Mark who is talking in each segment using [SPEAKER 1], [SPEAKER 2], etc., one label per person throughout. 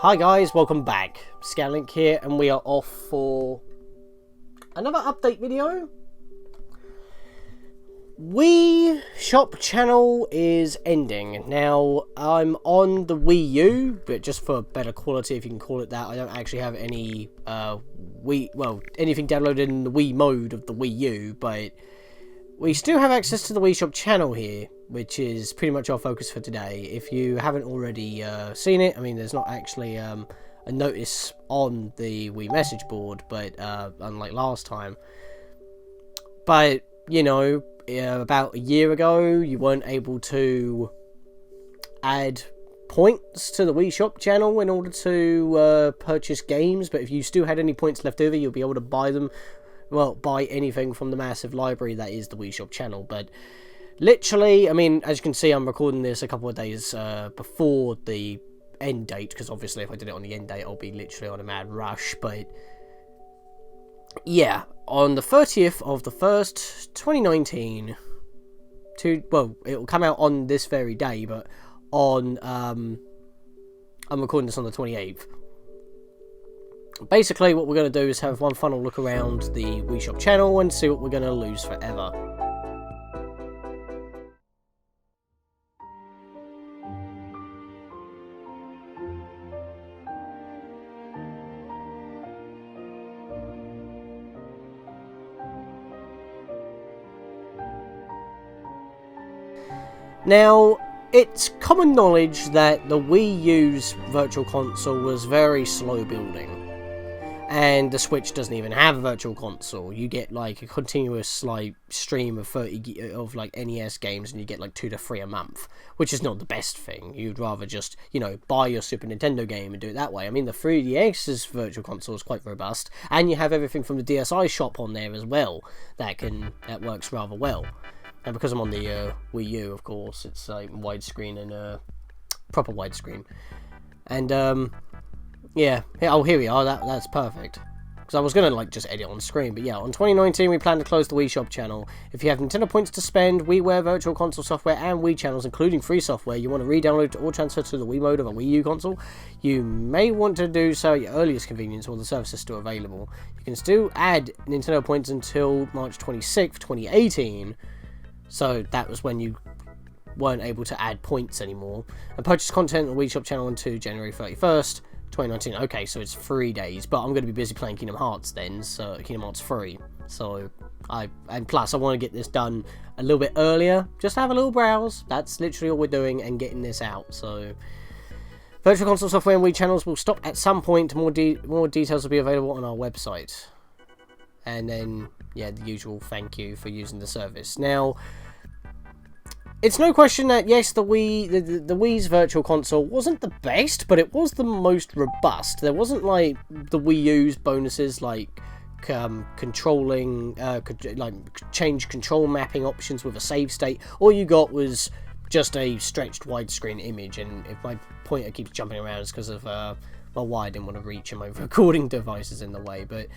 [SPEAKER 1] Hi guys, welcome back. Scatlink here, and we are off for another update video. Wii Shop channel is ending. Now, I'm on the Wii U, but just for better quality, if you can call it that. I don't actually have any anything downloaded in the Wii mode of the Wii U, but we still have access to the Wii Shop channel here, which is pretty much our focus for today. If you haven't already seen it, I mean, there's not actually a notice on the Wii message board, but unlike last time. But, you know, about a year ago, you weren't able to add points to the Wii Shop channel in order to purchase games, but if you still had any points left over, you'll be able to buy them. Well, buy anything from the massive library that is the Wii Shop channel. But literally, I mean, as you can see, I'm recording this a couple of days before the end date, because obviously if I did it on the end date, I'll be literally on a mad rush. But yeah, on the 30th of the 1st, 2019, well, it will come out on this very day, but on, I'm recording this on the 28th. Basically, what we're going to do is have one final look around the Wii Shop channel and see what we're going to lose forever. Now, it's common knowledge that the Wii U's Virtual Console was very slow building. And the Switch doesn't even have a Virtual Console. You get like a continuous like stream of 30 of like NES games, and you get like 2 to 3 a month, which is not the best thing. You'd rather just, you know, buy your Super Nintendo game and do it that way. I mean, the 3DS's Virtual Console is quite robust, and you have everything from the DSi shop on there as well that works rather well. And because I'm on the Wii U, of course, it's like widescreen and proper widescreen. And yeah. Oh, here we are. That's perfect. Because I was going to, like, just edit on screen. But yeah, on 2019, we plan to close the Wii Shop channel. If you have Nintendo points to spend, WiiWare Virtual Console software, and Wii channels, including free software, you want to re-download or transfer to the Wii mode of a Wii U console, you may want to do so at your earliest convenience while the service is still available. You can still add Nintendo points until March 26th, 2018. So that was when you weren't able to add points anymore. And purchase content on the Wii Shop channel until January 31st. 2019. Okay, so it's 3 days, but I'm going to be busy playing Kingdom Hearts then, so Kingdom Hearts 3. So and plus I want to get this done a little bit earlier. Just have a little browse. That's literally all we're doing and getting this out. So Virtual Console software and Wii channels will stop at some point. More details will be available on our website. And then yeah, the usual thank you for using the service. Now, it's no question that, yes, the Wii's Virtual Console wasn't the best, but it was the most robust. There wasn't, like, the Wii U's bonuses, like, controlling, like, change control mapping options with a save state. All you got was just a stretched widescreen image, and if my pointer keeps jumping around, it's because of, well, why I didn't want to reach, and my recording device is in the way, but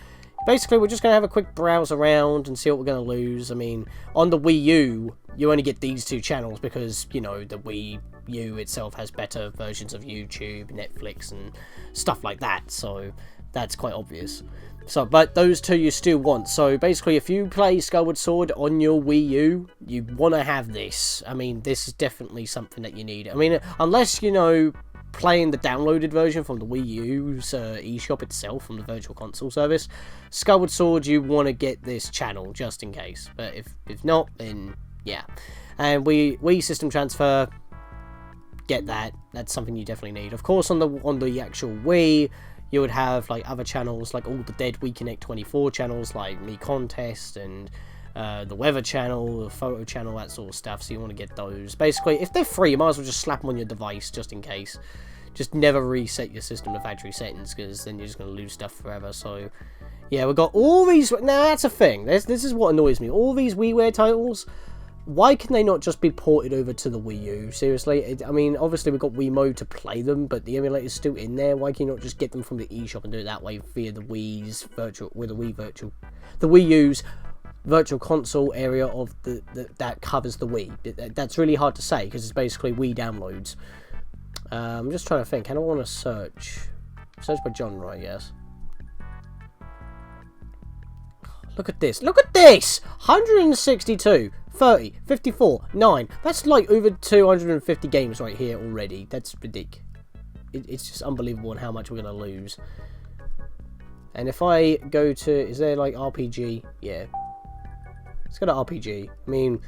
[SPEAKER 1] basically, we're just going to have a quick browse around and see what we're going to lose. I mean, on the Wii U, you only get these 2 channels because, you know, the Wii U itself has better versions of YouTube, Netflix, and stuff like that. So, that's quite obvious. So, but those 2 you still want. So, basically, if you play Skyward Sword on your Wii U, you want to have this. I mean, this is definitely something that you need. I mean, unless, you know, playing the downloaded version from the Wii U's eShop itself, from the Virtual Console service, Skyward Sword, you want to get this channel just in case. But if not, then yeah. And Wii System Transfer, get that. That's something you definitely need. Of course, on the actual Wii, you would have like other channels, like all the dead Wii Connect 24 channels, like Me Contest and the weather channel, the photo channel, that sort of stuff. So you want to get those. Basically, if they're free, you might as well just slap them on your device just in case. Just never reset your system to factory settings, because then you're just going to lose stuff forever. So yeah, we've got all these. Now that's a thing. This is what annoys me. All these WiiWare titles, why can they not just be ported over to the Wii U? Seriously, I mean, obviously we've got Wii Mode to play them, but the emulator's still in there. Why can you not just get them from the eShop and do it that way via the Wii's virtual, with the Wii U's Virtual Console area of that covers the Wii? That's really hard to say because it's basically Wii downloads. I'm just trying to think. I don't want to search Search by genre, I guess. Look at this. Look at this! 162, 30, 54, 9. That's like over 250 games right here already. That's ridiculous. It's just unbelievable on how much we're going to lose. And if I go to... Is there like RPG? Yeah. Let's go to RPG. I mean...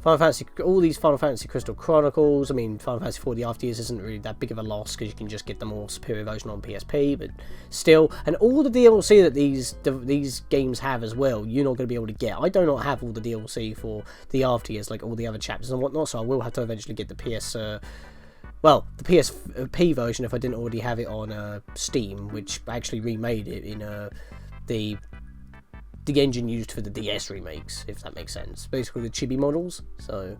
[SPEAKER 1] Final Fantasy, all these Final Fantasy Crystal Chronicles, I mean, Final Fantasy 4 The After Years isn't really that big of a loss because you can just get the more superior version on PSP, but still, and all the DLC that these games have as well, you're not going to be able to get. I do not have all the DLC for The After Years, like all the other chapters and whatnot, so I will have to eventually get the the PSP version if I didn't already have it on Steam, which actually remade it in the engine used for the DS remakes, if that makes sense. Basically the chibi models. So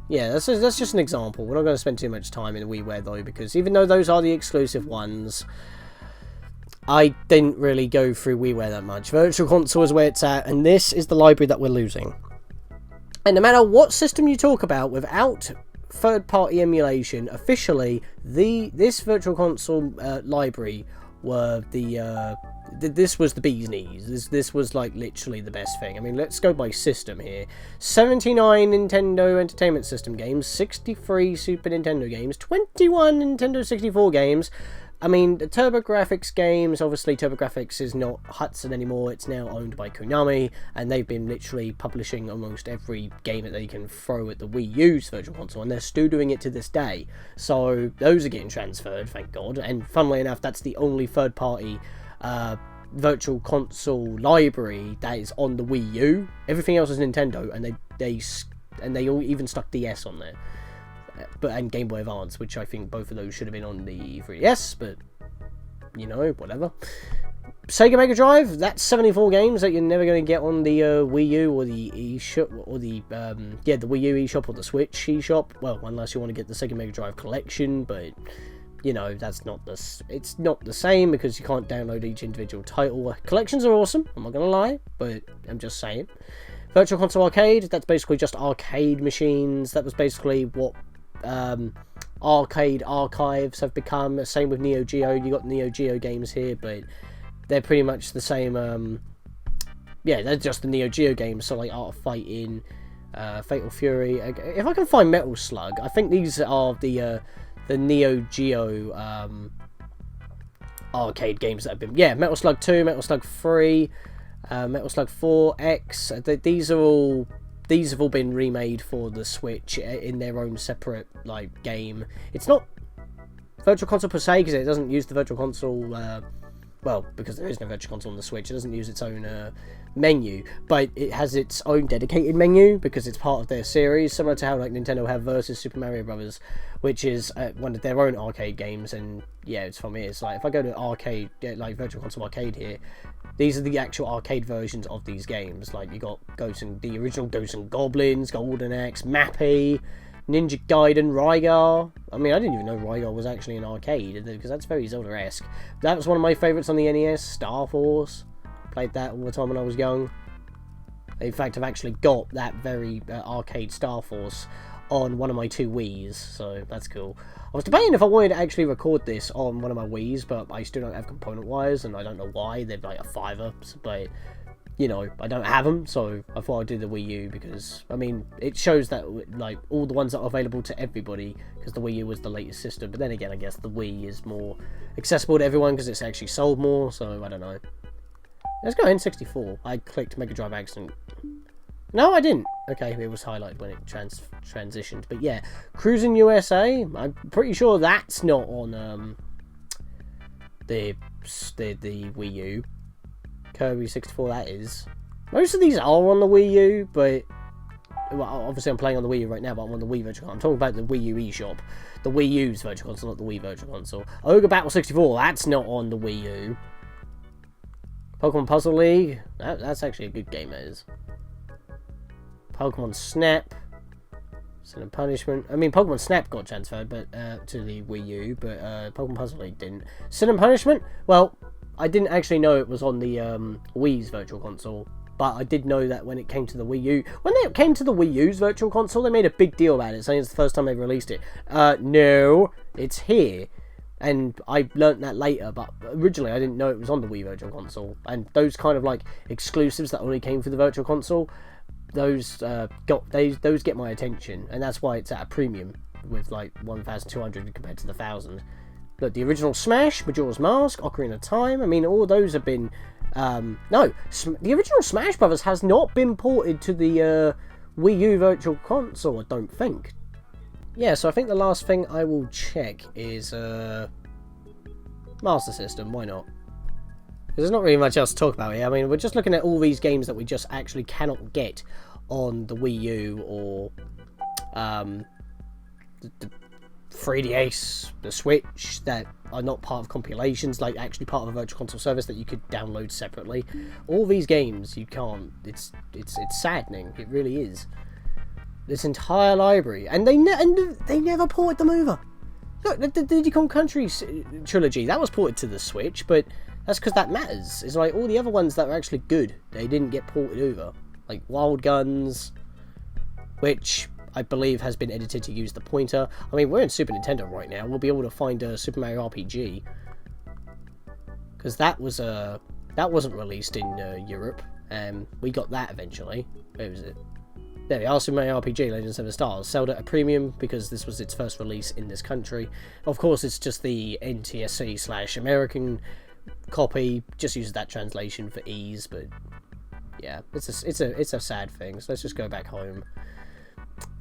[SPEAKER 1] yeah, that's just an example. We're not going to spend too much time in the WiiWare though, because even though those are the exclusive ones, I didn't really go through WiiWare that much. Virtual Console is where it's at, and this is the library that we're losing. And no matter what system you talk about, without third-party emulation, officially this Virtual Console library were this was the bee's knees. This was like literally the best thing. I mean, let's go by system here. 79 Nintendo Entertainment System games, 63 Super Nintendo games, 21 Nintendo 64 games. I mean, the TurboGrafx games, obviously TurboGrafx is not Hudson anymore, it's now owned by Konami, and they've been literally publishing almost every game that they can throw at the Wii U's Virtual Console, and they're still doing it to this day. So those are getting transferred, thank God, and funnily enough, that's the only third-party Virtual Console library that is on the Wii U. Everything else is Nintendo, and they all even stuck DS on there, and Game Boy Advance, which I think both of those should have been on the 3DS, but you know, whatever. Sega Mega Drive, that's 74 games that you're never going to get on the Wii U or the eShop, or the Wii U eShop or the Switch eShop. Well, unless you want to get the Sega Mega Drive collection, but you know, it's not the same because you can't download each individual title. Collections are awesome, I'm not gonna lie, but I'm just saying. Virtual Console Arcade, that's basically just arcade machines. That was basically what arcade archives have become. Same with Neo Geo. You got Neo Geo games here, but they're pretty much the same. Yeah, they're just the Neo Geo games. So like Art of Fighting, Fatal Fury. If I can find Metal Slug, I think these are the Neo Geo arcade games that have been... Yeah, Metal Slug 2, Metal Slug 3, Metal Slug 4, X. These have all been remade for the Switch in their own separate like game. It's not Virtual Console per se because it doesn't use the Virtual Console... well, because there is no Virtual Console on the Switch, it doesn't use its own menu, but it has its own dedicated menu because it's part of their series, similar to how like Nintendo have versus Super Mario Brothers, which is one of their own arcade games. And yeah, it's for me, it's like if I go to arcade, like Virtual Console Arcade here, these are the actual arcade versions of these games. Like you got the original Ghosts and Goblins, Golden Axe, Mappy, Ninja Gaiden, Rygar. I mean, I didn't even know Rygar was actually an arcade, because that's very Zelda-esque. That was one of my favourites on the NES, Star Force. Played that all the time when I was young. In fact, I've actually got that very arcade Star Force on one of my 2 Wiis, so that's cool. I was debating if I wanted to actually record this on one of my Wiis, but I still don't have component wires, and I don't know why. They're like a $5, but... you know, I don't have them, so I thought I'd do the Wii U because, I mean, it shows that, like, all the ones that are available to everybody, because the Wii U was the latest system, but then again, I guess the Wii is more accessible to everyone because it's actually sold more, so I don't know. Let's go N64. I clicked Mega Drive accident. No, I didn't. Okay, it was highlighted when it transitioned, but yeah. Cruising USA, I'm pretty sure that's not on, the Wii U. Kirby 64, that is. Most of these are on the Wii U, but... well, obviously I'm playing on the Wii U right now, but I'm on the Wii Virtual Console. I'm talking about the Wii U eShop. The Wii U's Virtual Console, not the Wii Virtual Console. Ogre Battle 64, that's not on the Wii U. Pokemon Puzzle League, that's actually a good game, that is. Pokemon Snap. Sin and Punishment. I mean, Pokemon Snap got transferred but to the Wii U, but Pokemon Puzzle League didn't. Sin and Punishment? Well... I didn't actually know it was on the Wii's Virtual Console, but I did know that when it came to the Wii U. When it came to the Wii U's Virtual Console, they made a big deal about it, saying it's the first time they've released it. No, it's here. And I learnt that later, but originally I didn't know it was on the Wii Virtual Console. And those kind of like exclusives that only came through the Virtual Console, those get my attention, and that's why it's at a premium with like 1,200 compared to the 1,000. Look, the original Smash, Majora's Mask, Ocarina of Time. I mean, all those have been. No, the original Smash Brothers has not been ported to the Wii U Virtual Console, I don't think. Yeah, so I think the last thing I will check is Master System. Why not? Because there's not really much else to talk about here. I mean, we're just looking at all these games that we just actually cannot get on the Wii U or the 3DS, the Switch, that are not part of compilations, like actually part of a Virtual Console service that you could download separately. All these games you can't. It's saddening. It really is. This entire library, and they never ported them over. Look, the Diddy Kong Country trilogy, that was ported to the Switch, but that's because that matters. It's like all the other ones that were actually good, they didn't get ported over. Like Wild Guns, which I believe has been edited to use the pointer. I mean, we're in Super Nintendo right now. We'll be able to find a Super Mario RPG, because that wasn't released in Europe, and we got that eventually. Where was it? There we are, Super Mario RPG Legend of 7 Stars. Sold at a premium because this was its first release in this country. Of course, it's just the NTSC/American copy. Just uses that translation for ease, but yeah, it's a sad thing. So let's just go back home.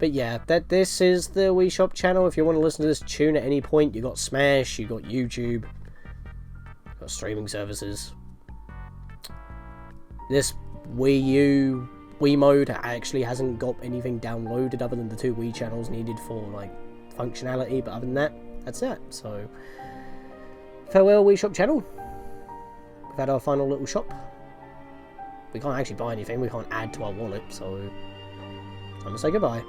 [SPEAKER 1] But yeah, this is the Wii Shop channel. If you want to listen to this tune at any point, you got Smash, you got YouTube, you got streaming services. This Wii U Wii mode actually hasn't got anything downloaded other than the 2 Wii channels needed for like functionality, but other than that, that's it. So farewell Wii Shop channel. We've had our final little shop. We can't actually buy anything, we can't add to our wallet, so time to say goodbye.